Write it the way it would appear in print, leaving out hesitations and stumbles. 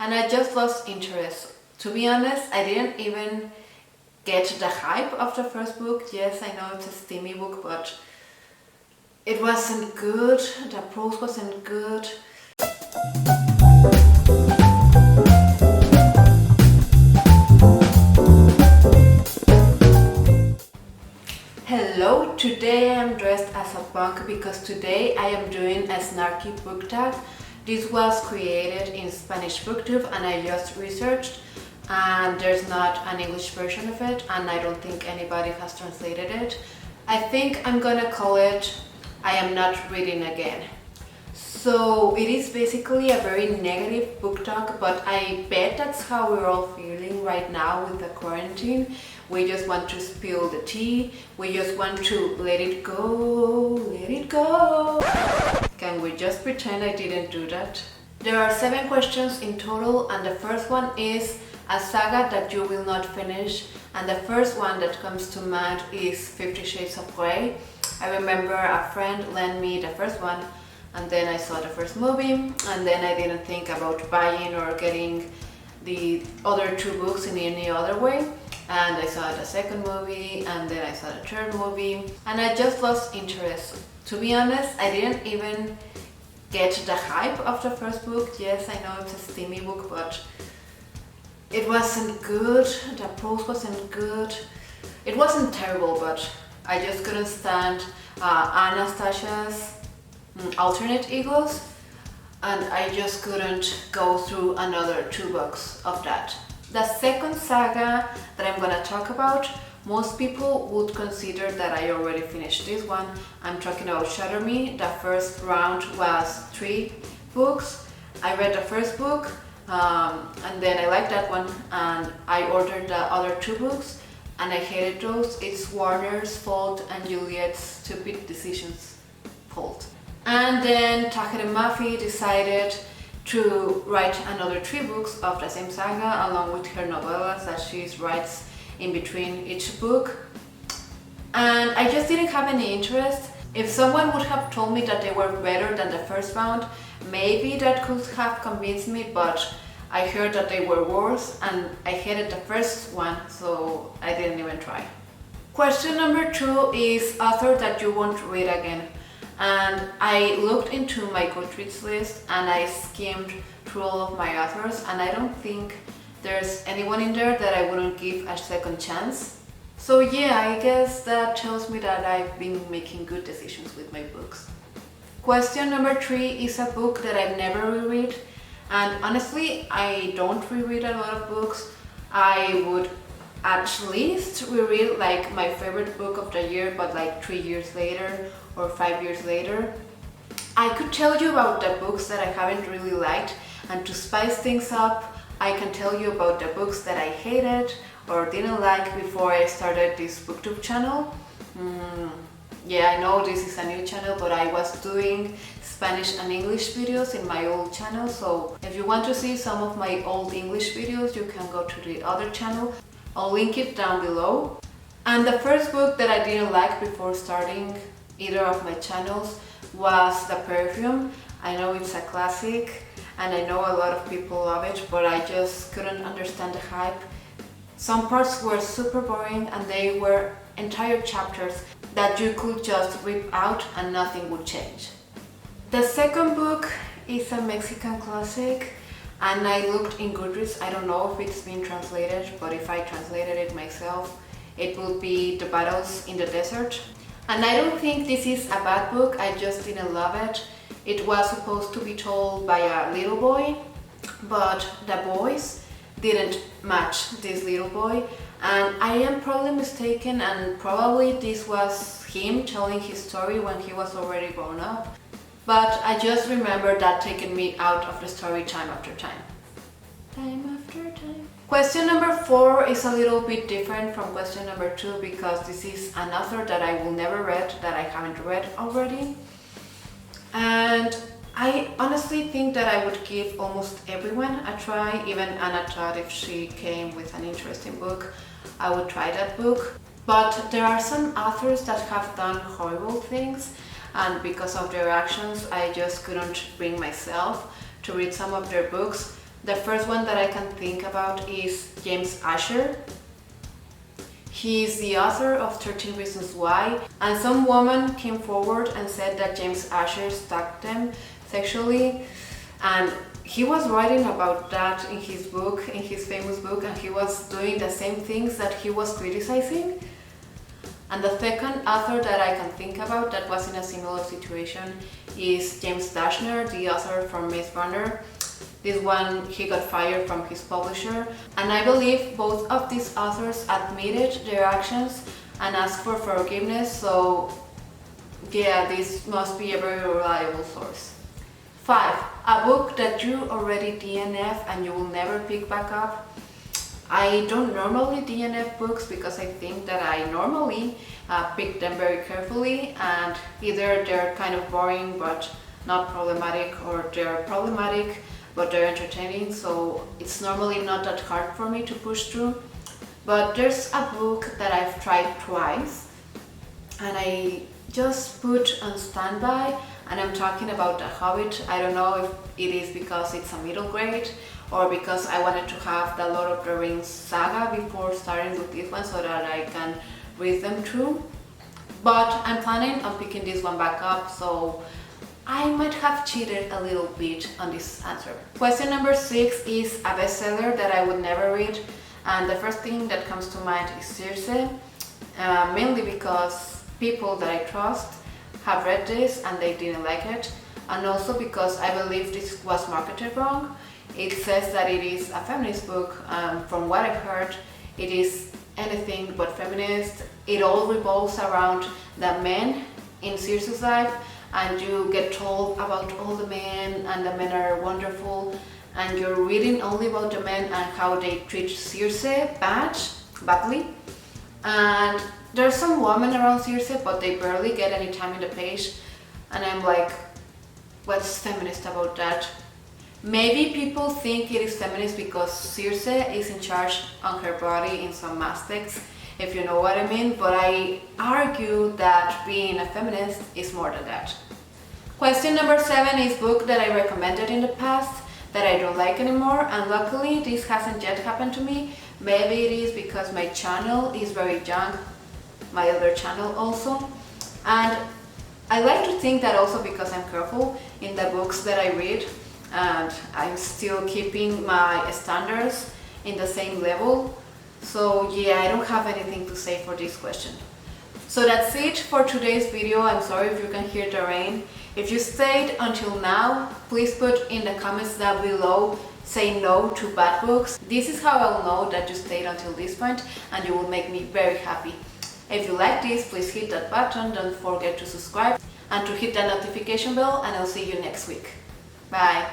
and I just lost interest. To be honest, I didn't even get the hype of the first book. Yes, I know it's a steamy book, but it wasn't good. The prose wasn't good. Hello, today I am dressed as a punk because today I am doing a snarky book tag. This was created in Spanish booktube and I just researched, and there's not an English version of it and I don't think anybody has translated it. I think I'm gonna call it I Am Not Reading Again. So it is basically a very negative book talk, but I bet that's how we're all feeling right now with the quarantine. We just want to spill the tea, we just want to let it go, let it go. Can we just pretend I didn't do that? There are 7 questions in total, and the first one is a saga that you will not finish, and the first one that comes to mind is 50 Shades of Grey. I remember a friend lent me the first one, and then I saw the first movie, and then I didn't think about buying or getting the other 2 books in any other way. And I saw the second movie, and then I saw the third movie, and I just lost interest. To be honest, I didn't even get the hype of the first book. Yes, I know it's a steamy book, but it wasn't good. The prose wasn't good. It wasn't terrible, but I just couldn't stand Anastasia's alternate egos, and I just couldn't go through another 2 books of that. The second saga that I'm gonna talk about, most people would consider that I already finished this one. I'm talking about Shatter Me. The first round was 3 books. I read the first book and then I liked that one, and I ordered the other 2 books and I hated those. It's Warner's fault and Juliet's stupid decisions fault. And then Tahir Mafi decided to write another 3 books of the same saga along with her novellas that she writes in between each book, and I just didn't have any interest. If someone would have told me that they were better than the first round, maybe that could have convinced me, but I heard that they were worse and I hated the first one, so I didn't even try. Question number 2 is author that you won't read again. And I looked into my Goodreads list and I skimmed through all of my authors, and I don't think there's anyone in there that I wouldn't give a second chance. So yeah, I guess that tells me that I've been making good decisions with my books. Question number 3 is a book that I've never reread, and honestly I don't reread a lot of books. I would at least reread like my favorite book of the year, but like 3 years later or 5 years later. I could tell you about the books that I haven't really liked, and to spice things up, I can tell you about the books that I hated or didn't like before I started this booktube channel. Yeah, I know this is a new channel, but I was doing Spanish and English videos in my old channel, so if you want to see some of my old English videos, you can go to the other channel. I'll link it down below. And the first book that I didn't like before starting either of my channels was The Perfume. I know it's a classic and I know a lot of people love it, but I just couldn't understand the hype. Some parts were super boring and they were entire chapters that you could just rip out and nothing would change. The second book is a Mexican classic, and I looked in Goodreads. I don't know if it's been translated, but if I translated it myself, it would be The Battles in the Desert. And I don't think this is a bad book, I just didn't love it. It was supposed to be told by a little boy, but the voice didn't match this little boy. And I am probably mistaken, and probably this was him telling his story when he was already grown up. But I just remember that taking me out of the story time after time. Time after time. Question number 4 is a little bit different from question number 2 because this is an author that I will never read, that I haven't read already. And I honestly think that I would give almost everyone a try. Even Anna thought if she came with an interesting book, I would try that book. But there are some authors that have done horrible things, and because of their actions I just couldn't bring myself to read some of their books. The first one that I can think about is James Asher. He is the author of 13 Reasons Why, and some woman came forward and said that James Asher stalked them sexually, and he was writing about that in his book, in his famous book, and he was doing the same things that he was criticizing. And the second author that I can think about that was in a similar situation is James Dashner, the author from Maze Runner. This one, he got fired from his publisher, and I believe both of these authors admitted their actions and asked for forgiveness, so yeah, this must be a very reliable source. 5. A book that you already DNF and you will never pick back up. I don't normally DNF books because I think that I normally pick them very carefully, and either they're kind of boring but not problematic, or they're problematic but they're entertaining, so it's normally not that hard for me to push through. But there's a book that I've tried twice and I just put on standby, and I'm talking about The Hobbit. I don't know if it is because it's a middle grade or because I wanted to have the Lord of the Rings saga before starting with this one so that I can read them through. But I'm planning on picking this one back up, so I might have cheated a little bit on this answer. Question number 6 is a bestseller that I would never read, and the first thing that comes to mind is Circe, mainly because people that I trust have read this and they didn't like it, and also because I believe this was marketed wrong. It says that it is a feminist book. From what I've heard, it is anything but feminist. It all revolves around the men in Circe's life, and you get told about all the men, and the men are wonderful, and you're reading only about the men and how they treat Circe badly. And there's some women around Circe, but they barely get any time in the page, and I'm like, what's feminist about that? Maybe people think it is feminist because Circe is in charge on her body in some aspects, if you know what I mean, but I argue that being a feminist is more than that. Question number 7 is book that I recommended in the past that I don't like anymore, and luckily this hasn't yet happened to me. Maybe it is because my channel is very young, my other channel also, and I like to think that also because I'm careful in the books that I read, and I'm still keeping my standards in the same level. So yeah, I don't have anything to say for this question. So that's it for today's video. I'm sorry if you can hear the rain. If you stayed until now, please put in the comments down below, say no to bad books. This is how I'll know that you stayed until this point, and you will make me very happy. If you like this, please hit that button, don't forget to subscribe and to hit that notification bell, and I'll see you next week. Bye!